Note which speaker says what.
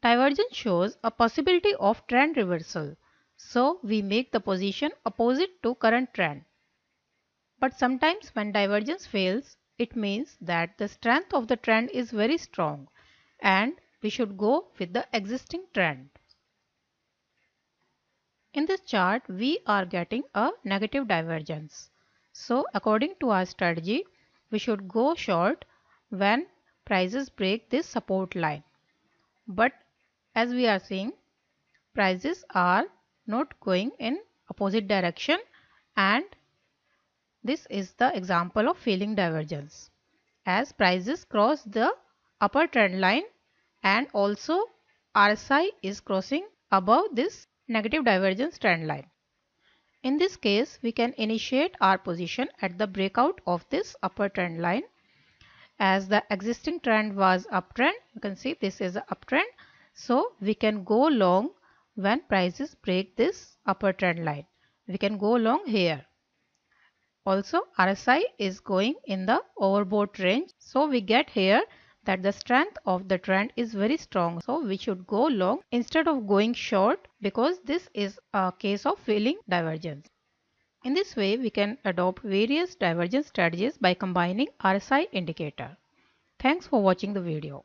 Speaker 1: Divergence shows a possibility of trend reversal, so we make the position opposite to current trend. But sometimes when divergence fails, it means that the strength of the trend is very strong and we should go with the existing trend. In this chart, we are getting a negative divergence. So according to our strategy, we should go short when prices break this support line. But as we are seeing, prices are not going in opposite direction, and this is the example of failing divergence. As prices cross the upper trend line and also RSI is crossing above this negative divergence trend line. In this case, we can initiate our position at the breakout of this upper trend line. As the existing trend was uptrend, you can see this is an uptrend. So we can go long when prices break this upper trend line. We can go long here. Also, RSI is going in the overbought range. So we get here that the strength of the trend is very strong. So we should go long instead of going short, because this is a case of failing divergence. In this way, we can adopt various divergence strategies by combining RSI indicator. Thanks for watching the video.